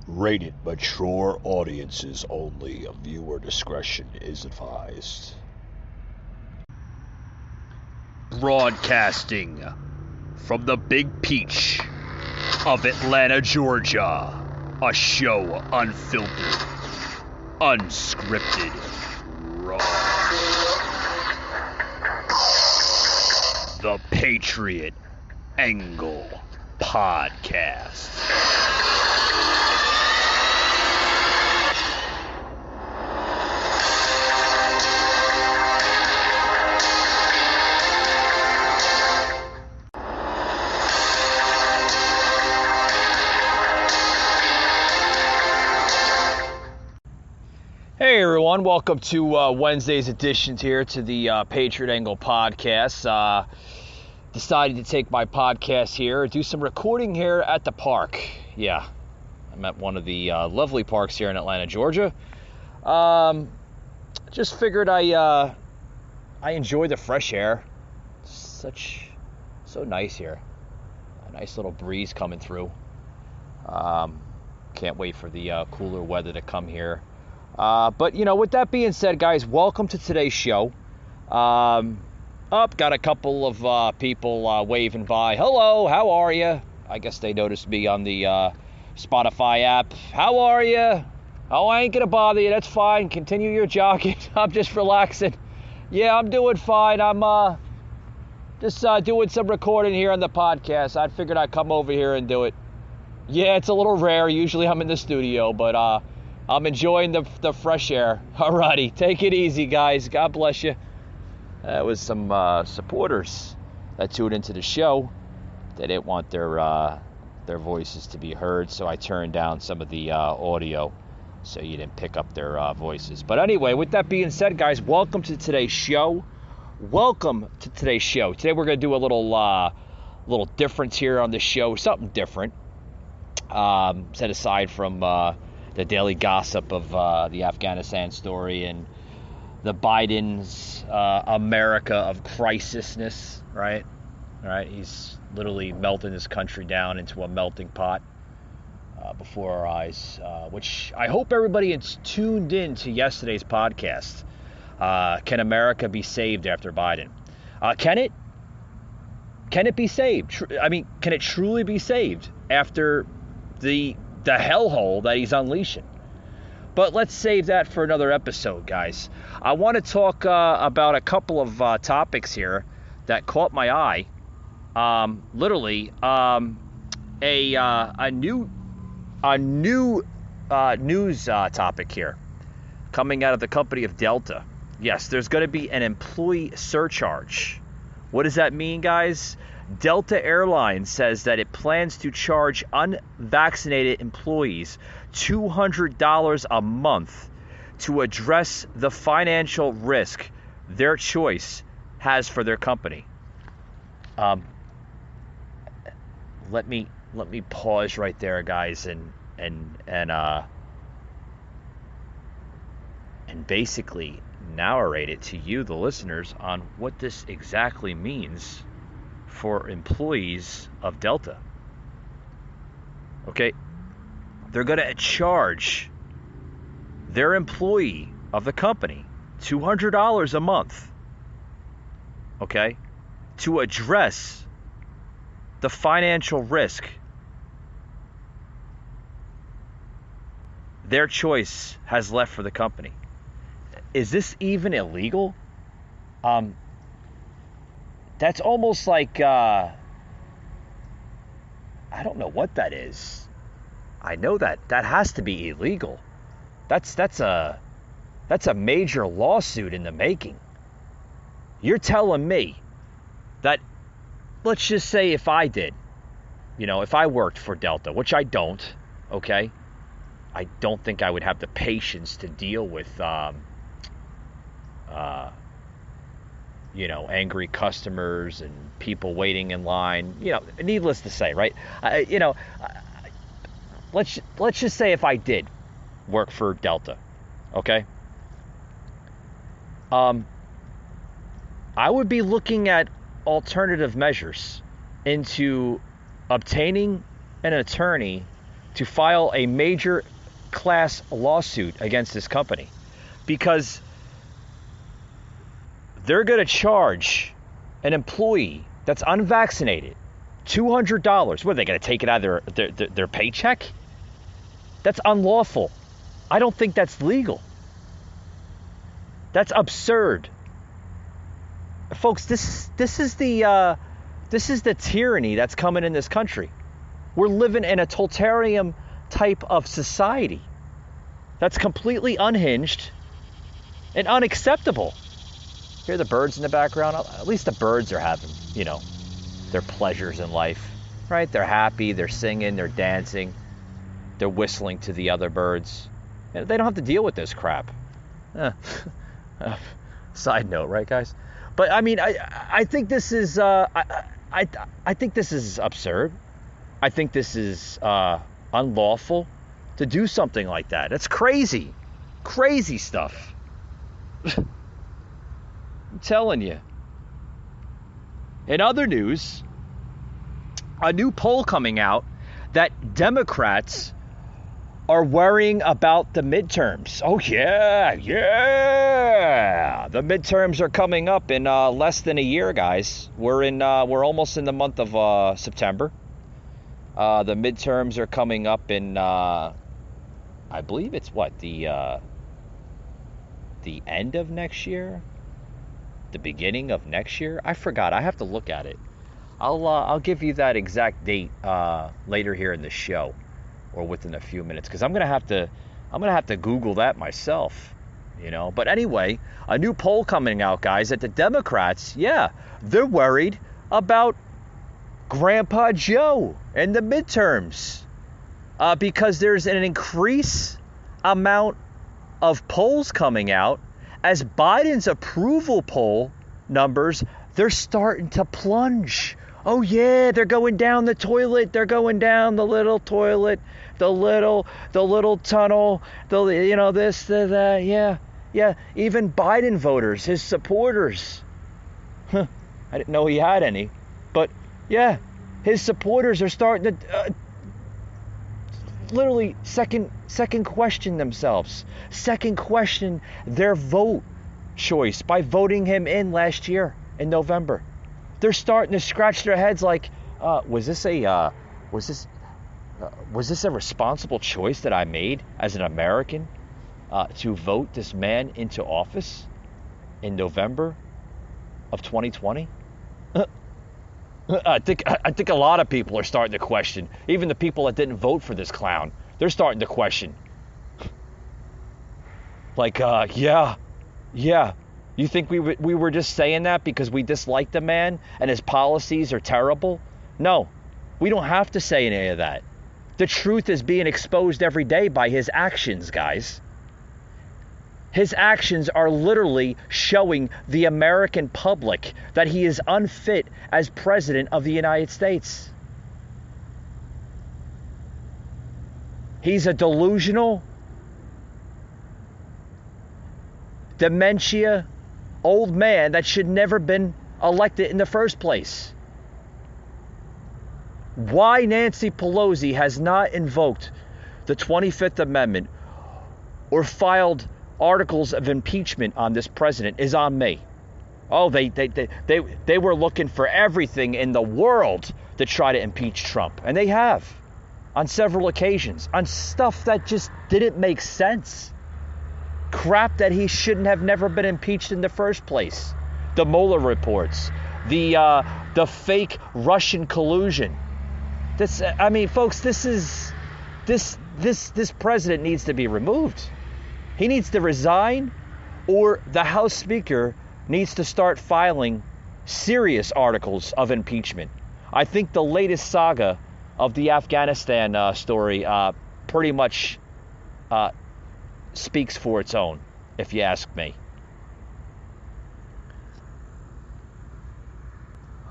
Rated mature audiences only. Viewer discretion is advised. Broadcasting from the Big Peach of Atlanta, Georgia. A show unfiltered, unscripted, raw. The Patriot Angle Podcast. Hey everyone, welcome to Wednesday's edition here to the Patriot Angle Podcast. Decided to take my podcast here, do some recording here at the park. Yeah, I'm at one of the lovely parks here in Atlanta, Georgia. Just figured I enjoy the fresh air. So nice here. A nice little breeze coming through. Can't wait for the cooler weather to come here. But, you know, with that being said, guys, welcome to today's show. Got a couple of people waving by. Hello, how are you? I guess they noticed me on the Spotify app. How are you? Oh, I ain't going to bother you. That's fine. Continue your jogging. I'm just relaxing. Yeah, I'm doing fine. I'm just doing some recording here on the podcast. I figured I'd come over here and do it. Yeah, it's a little rare. Usually I'm in the studio, but I'm enjoying the fresh air. Alrighty, take it easy, guys. God bless you. That was some supporters that tuned into the show. They didn't want their voices to be heard, so I turned down some of the audio so you didn't pick up their voices. But anyway, with that being said, guys, welcome to today's show. Welcome to today's show. Today we're going to do a little difference here on the show, something different. Set aside from the daily gossip of the Afghanistan story and the Biden's America of crisisness, right? All right, he's literally melting this country down into a melting pot before our eyes, which I hope everybody is tuned in to yesterday's podcast. Can America be saved after Biden? Can it? Can it be saved? I mean, can it truly be saved after the hellhole that he's unleashing? But let's save that for another episode, guys. I want to talk about a couple of topics here that caught my eye. Literally, a new news topic here coming out of the company of Delta. Yes, there's going to be an employee surcharge. What does that mean, guys? Delta Airlines says that it plans to charge unvaccinated employees $200 a month to address the financial risk their choice has for their company. Let me pause right there, guys, and basically narrate it to you, the listeners, on what this exactly means for employees of Delta. Okay, they're going to charge their employee of the company $200 a month, okay, to address the financial risk their choice has left for the company. Is this even illegal? That's almost like, I don't know what that is. I know that has to be illegal. That's a major lawsuit in the making. You're telling me that, let's just say if I did, if I worked for Delta, which I don't, okay? I don't think I would have the patience to deal with, angry customers and people waiting in line. Needless to say, right? Let's just say if I did work for Delta, okay? I would be looking at alternative measures into obtaining an attorney to file a major class lawsuit against this company because they're going to charge an employee that's unvaccinated $200. What, are they going to take it out of their paycheck? That's unlawful. I don't think that's legal. That's absurd. Folks, this is the tyranny that's coming in this country. We're living in a totalitarian type of society that's completely unhinged and unacceptable. Hear the birds in the background? At least the birds are having, their pleasures in life, right? They're happy, they're singing, they're dancing, they're whistling to the other birds. They don't have to deal with this crap. Side note, right, guys? But I mean, I think this is I think this is absurd. I think this is unlawful to do something like that. It's crazy stuff. I'm telling you. In other news, a new poll coming out that Democrats are worrying about the midterms. Oh yeah. The midterms are coming up in less than a year, guys. We're almost in the month of September. The midterms are coming up in I believe it's the end of next year, the beginning of next year. I forgot. I have to look at it. I'll give you that exact date later here in the show, or within a few minutes, because I'm gonna have to Google that myself, But anyway, a new poll coming out, guys, that the Democrats, they're worried about Grandpa Joe and the midterms because there's an increased amount of polls coming out as Biden's approval poll numbers, they're starting to plunge. Oh yeah, they're going down the toilet. They're going down the little toilet, the little tunnel, this, that, yeah. Even Biden voters, his supporters. I didn't know he had any, but yeah, his supporters are starting to literally second question themselves, second question their vote choice by voting him in last year in November. They're starting to scratch their heads like, was this a responsible choice that I made as an American to vote this man into office in November of 2020? I think a lot of people are starting to question. Even the people that didn't vote for this clown, they're starting to question. Like, yeah. You think we were just saying that because we dislike the man and his policies are terrible? No, we don't have to say any of that. The truth is being exposed every day by his actions, guys. His actions are literally showing the American public that he is unfit as president of the United States. He's a delusional, dementia, old man that should never been elected in the first place. Why Nancy Pelosi has not invoked the 25th Amendment or filed articles of impeachment on this president is on me. Oh, they were looking for everything in the world to try to impeach Trump, and they have on several occasions on stuff that just didn't make sense. Crap that he shouldn't have never been impeached in the first place. The Mueller reports, the fake Russian collusion. Folks, this president needs to be removed. He needs to resign, or the House Speaker needs to start filing serious articles of impeachment. I think the latest saga of the Afghanistan story pretty much speaks for its own, if you ask me.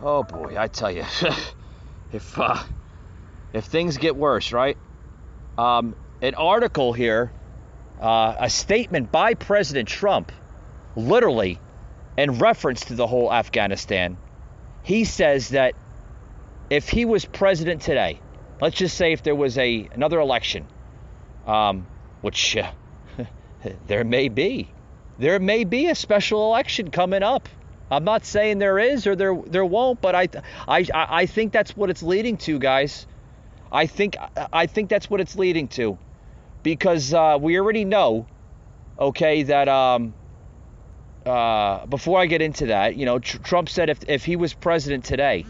Oh boy, I tell you, if things get worse, right? An article here, a statement by President Trump, literally in reference to the whole Afghanistan. He says that if he was president today, let's just say if there was another election, which there may be a special election coming up. I'm not saying there is or there won't, but I think that's what it's leading to, guys. I think that's what it's leading to, because we already know, okay, that before I get into that, you know, Trump said if he was president today,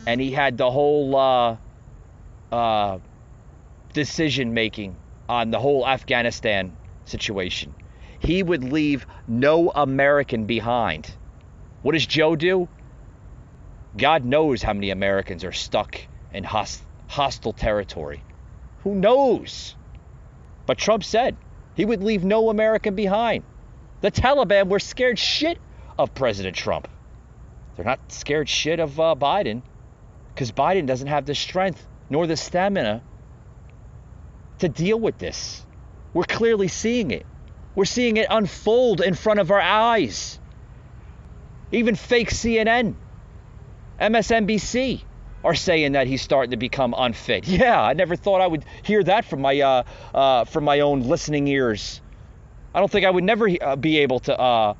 and he had the whole decision making on the whole Afghanistan situation, he would leave no American behind. What does Joe do? God knows how many Americans are stuck in hostile territory. Who knows? But Trump said he would leave no American behind. The Taliban were scared shit of President Trump. They're not scared shit of Biden, because Biden doesn't have the strength nor the stamina to deal with this. We're clearly seeing it. We're seeing it unfold in front of our eyes. Even fake CNN, MSNBC are saying that he's starting to become unfit. Yeah, I never thought I would hear that from my own listening ears. I don't think I would never be able to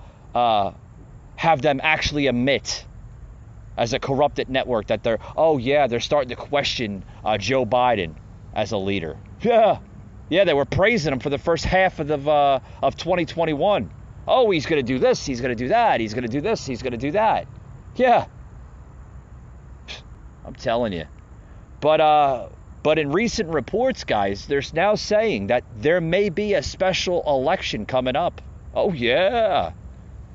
have them actually admit, as a corrupted network, that they're starting to question Joe Biden as a leader. Yeah, they were praising him for the first half of 2021. Oh, he's going to do this, he's going to do that, he's going to do this, he's going to do that. Yeah. I'm telling you. But in recent reports, guys, they're now saying that there may be a special election coming up. Oh, yeah.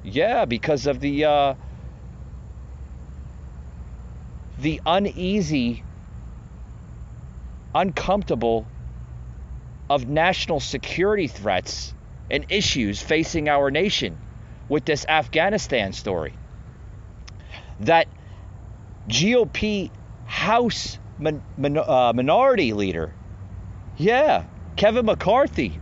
Yeah, because of the uneasy, uncomfortable of national security threats and issues facing our nation with this Afghanistan story. That GOP House minority leader, Kevin McCarthy,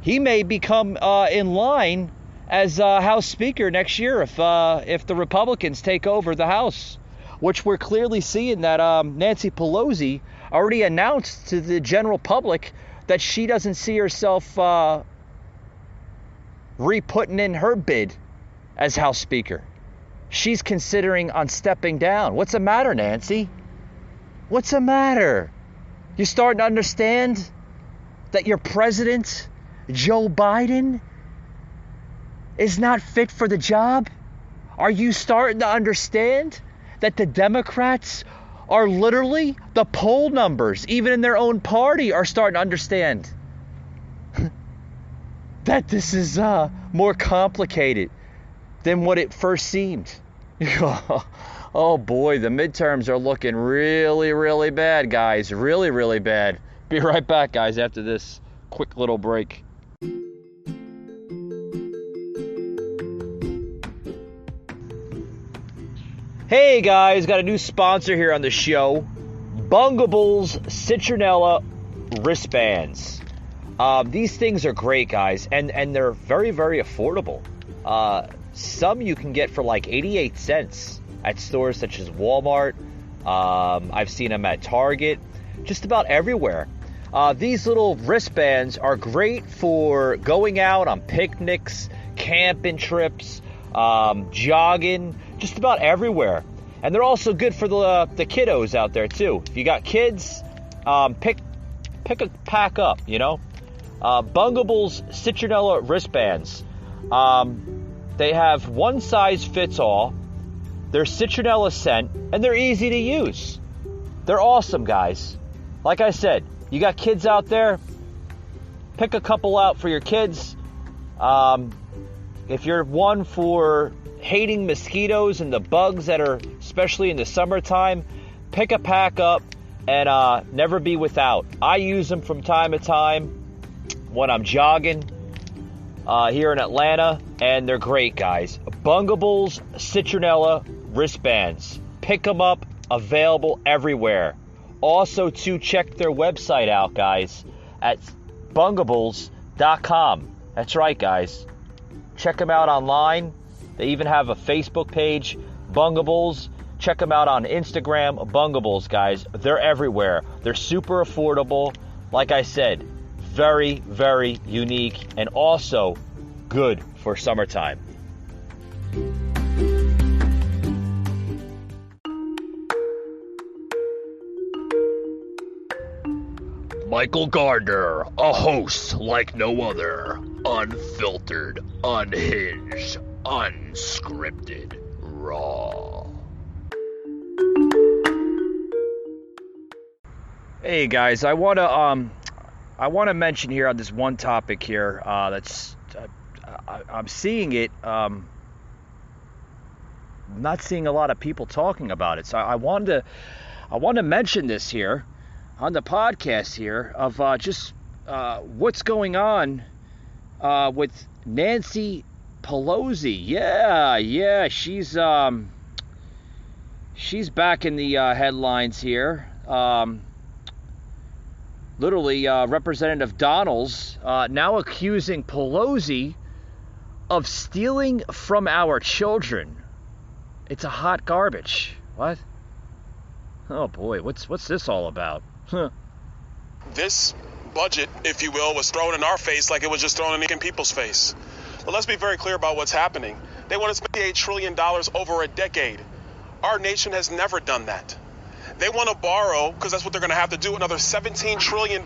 he may become in line as House Speaker next year if the Republicans take over the House, which we're clearly seeing that Nancy Pelosi already announced to the general public that she doesn't see herself re-putting in her bid as House Speaker. She's considering on stepping down. What's the matter, Nancy? What's the matter? You starting to understand that your president, Joe Biden, is not fit for the job? Are you starting to understand that the Democrats are literally, the poll numbers, even in their own party, are starting to understand that this is more complicated than what it first seemed? Oh boy, the midterms are looking really, really bad, guys. Really, really bad. Be right back, guys, after this quick little break. Hey guys, got a new sponsor here on the show. Bungables Citronella wristbands. These things are great, guys, and they're very, very affordable. Some you can get for like 88 cents at stores such as Walmart. I've seen them at Target, just about everywhere. These little wristbands are great for going out on picnics, camping trips, jogging, just about everywhere. And they're also good for the kiddos out there too. If you got kids, pick a pack up, you know. Bungables Citronella wristbands. They have one size fits all. They're citronella scent, and they're easy to use. They're awesome, guys. Like I said, you got kids out there, pick a couple out for your kids. If you're one for hating mosquitoes and the bugs that are, especially in the summertime, pick a pack up and never be without. I use them from time to time when I'm jogging here in Atlanta, and they're great, guys. Bungables Citronella wristbands. Pick them up, available everywhere. Also, to check their website out, guys, at bungables.com. That's right, guys. Check them out online. They even have a Facebook page, Bungables. Check them out on Instagram, Bungables, guys. They're everywhere. They're super affordable. Like I said, very, very unique and also good for summertime. Michael Gardner, a host like no other. Unfiltered, unhinged, unscripted, raw. Hey guys, I want to mention here on this one topic here that's I'm seeing it. I'm not seeing a lot of people talking about it, so I want to mention this here on the podcast here of just what's going on with Nancy Pelosi. Yeah, she's back in the headlines here. Literally, Representative Donalds now accusing Pelosi of stealing from our children. It's a hot garbage. What? Oh boy, what's this all about? Huh. This budget, if you will, was thrown in our face like it was just thrown in people's face. But let's be very clear about what's happening. They want to spend $8 trillion over a decade. Our nation has never done that. They want to borrow, because that's what they're going to have to do, another $17 trillion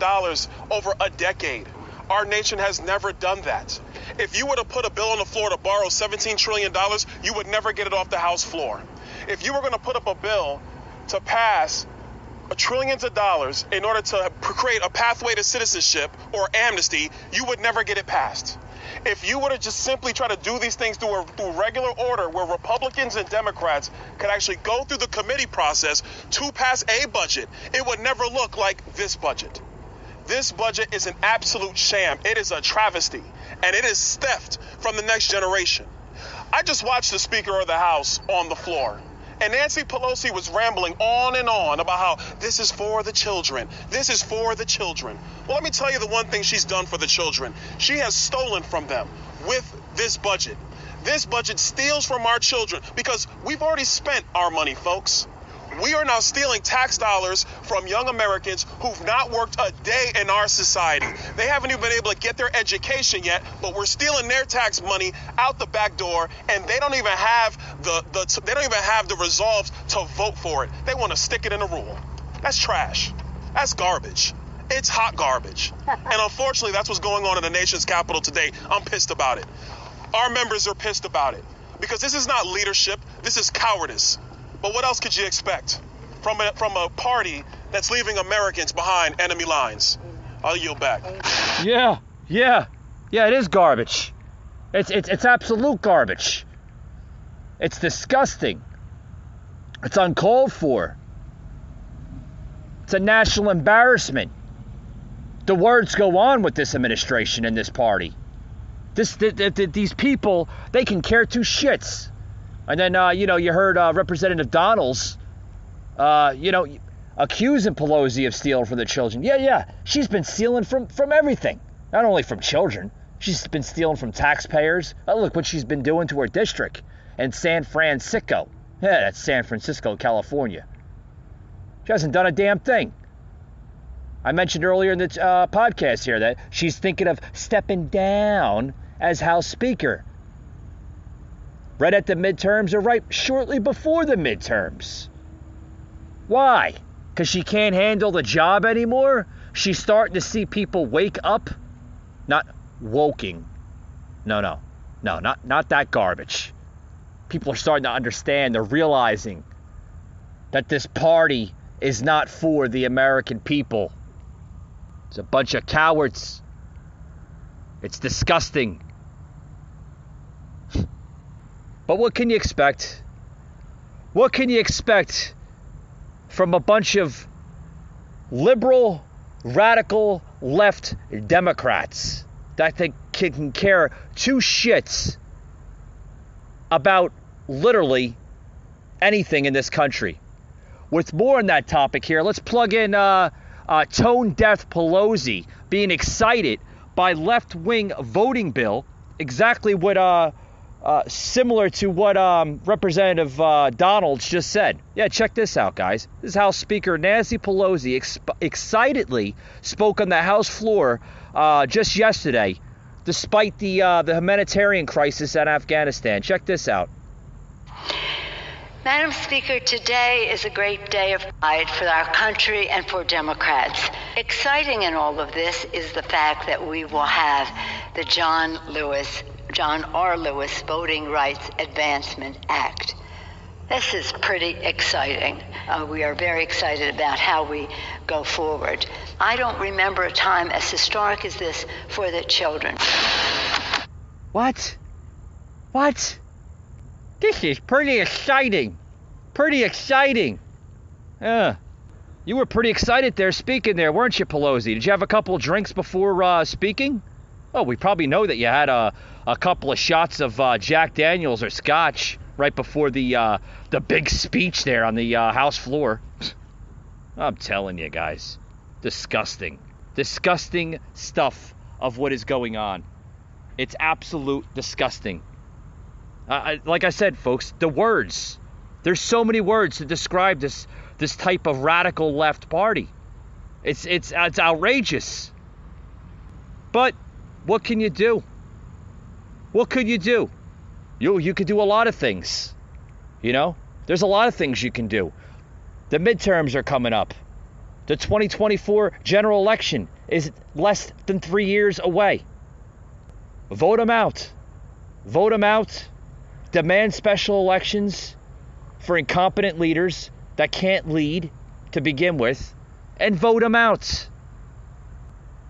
over a decade. Our nation has never done that. If you were to put a bill on the floor to borrow $17 trillion, you would never get it off the House floor. If you were going to put up a bill to pass trillions of dollars in order to create a pathway to citizenship or amnesty, you would never get it passed. If you were to just simply try to do these things through regular order where Republicans and Democrats could actually go through the committee process to pass a budget, it would never look like this budget. This budget is an absolute sham. It is a travesty, and it is theft from the next generation. I just watched the Speaker of the House on the floor. And Nancy Pelosi was rambling on and on about how this is for the children. This is for the children. Well, let me tell you the one thing she's done for the children. She has stolen from them with this budget. This budget steals from our children because we've already spent our money, folks. We are now stealing tax dollars from young Americans who've not worked a day in our society. They haven't even been able to get their education yet, but we're stealing their tax money out the back door, and they don't even have the resolve to vote for it. They want to stick it in a rule. That's trash. That's garbage. It's hot garbage. And unfortunately, that's what's going on in the nation's capital today. I'm pissed about it. Our members are pissed about it because this is not leadership. This is cowardice. But what else could you expect from a party that's leaving Americans behind enemy lines? I'll yield back. Yeah, it is garbage. It's absolute garbage. It's disgusting. It's uncalled for. It's a national embarrassment. The words go on with this administration and this party. These people, they can care two shits. And then, you heard Representative Donalds, accusing Pelosi of stealing from the children. Yeah. She's been stealing from everything. Not only from children. She's been stealing from taxpayers. Oh, look what she's been doing to her district in San Francisco. Yeah, that's San Francisco, California. She hasn't done a damn thing. I mentioned earlier in the podcast here that she's thinking of stepping down as House Speaker. Right at the midterms or right shortly before the midterms. Why? Because she can't handle the job anymore? She's starting to see people wake up? Not woking. No, not that garbage. People are starting to understand. They're realizing that this party is not for the American people. It's a bunch of cowards. It's disgusting. But what can you expect? What can you expect from a bunch of liberal, radical, left Democrats that can care two shits about literally anything in this country? With more on that topic here, let's plug in Tone Deaf Pelosi being excited by left-wing voting bill. Exactly what similar to what Representative Donalds just said. Yeah, check this out, guys. This is House Speaker Nancy Pelosi excitedly spoke on the House floor just yesterday, despite the humanitarian crisis in Afghanistan. Check this out. Madam Speaker, today is a great day of pride for our country and for Democrats. Exciting in all of this is the fact that we will have the John R. Lewis Voting Rights Advancement Act. This is pretty exciting. We are very excited about how we go forward. I don't remember a time as historic as this for the children. What? This is pretty exciting. You were pretty excited there speaking there, weren't you, Pelosi? Did you have a couple of drinks before speaking? Oh, we probably know that you had a couple of shots of Jack Daniels or Scotch right before the big speech there on the House floor. I'm telling you guys, disgusting stuff of what is going on. It's absolute disgusting. Like I said, folks, the words. There's so many words to describe this type of radical left party. It's outrageous. But what can you do? What could you do? You could do a lot of things. You know? There's a lot of things you can do. The midterms are coming up. The 2024 general election is less than 3 years away. Vote them out. Demand special elections for incompetent leaders that can't lead to begin with, and vote them out.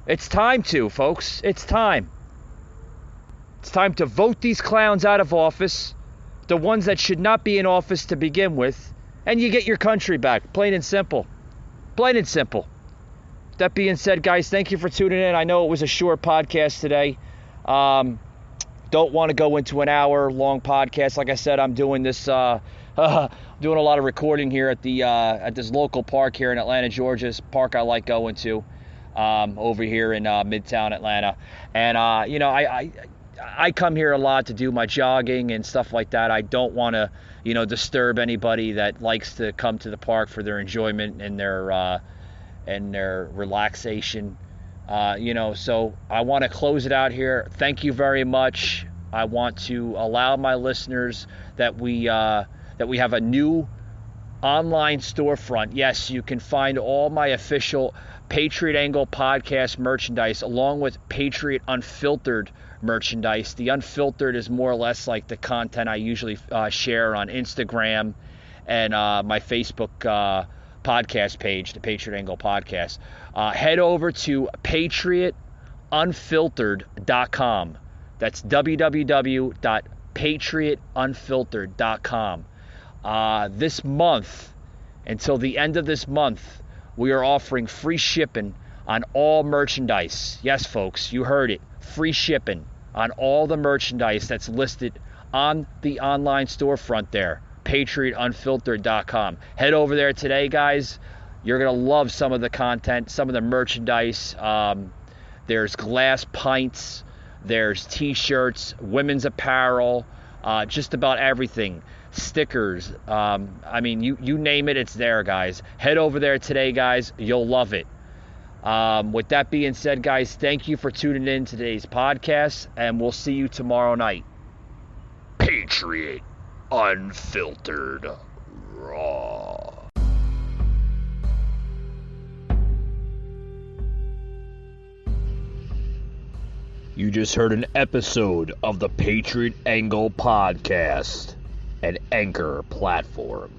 It's time to, folks. It's time. It's time to vote these clowns out of office, the ones that should not be in office to begin with, and you get your country back. Plain and simple. That being said, guys, thank you for tuning in. I know it was a short podcast today. Don't want to go into an hour-long podcast. Like I said, I'm doing this, doing a lot of recording here at this local park here in Atlanta, Georgia. This park I like going to over here in Midtown Atlanta. And, I come here a lot to do my jogging and stuff like that. I don't want to, disturb anybody that likes to come to the park for their enjoyment and their relaxation. So I want to close it out here. Thank you very much. I want to allow my listeners that we have a new online storefront. Yes, you can find all my official Patriot Angle podcast merchandise along with Patriot Unfiltered merchandise. The Unfiltered is more or less like the content I usually share on Instagram and my Facebook podcast page, the Patriot Angle Podcast. Head over to patriotunfiltered.com. That's www.patriotunfiltered.com. This month, until the end of this month, we are offering free shipping on all merchandise. Yes, folks, you heard it. Free shipping on all the merchandise that's listed on the online storefront there, patriotunfiltered.com. Head over there today, guys. You're going to love some of the content, some of the merchandise. There's glass pints, there's t-shirts, women's apparel, just about everything. Stickers. You name it, it's there, guys. Head over there today, guys. You'll love it. With that being said, guys, thank you for tuning in to today's podcast, and we'll see you tomorrow night. Patriot Unfiltered Raw. You just heard an episode of the Patriot Angle Podcast, an Anchor platform.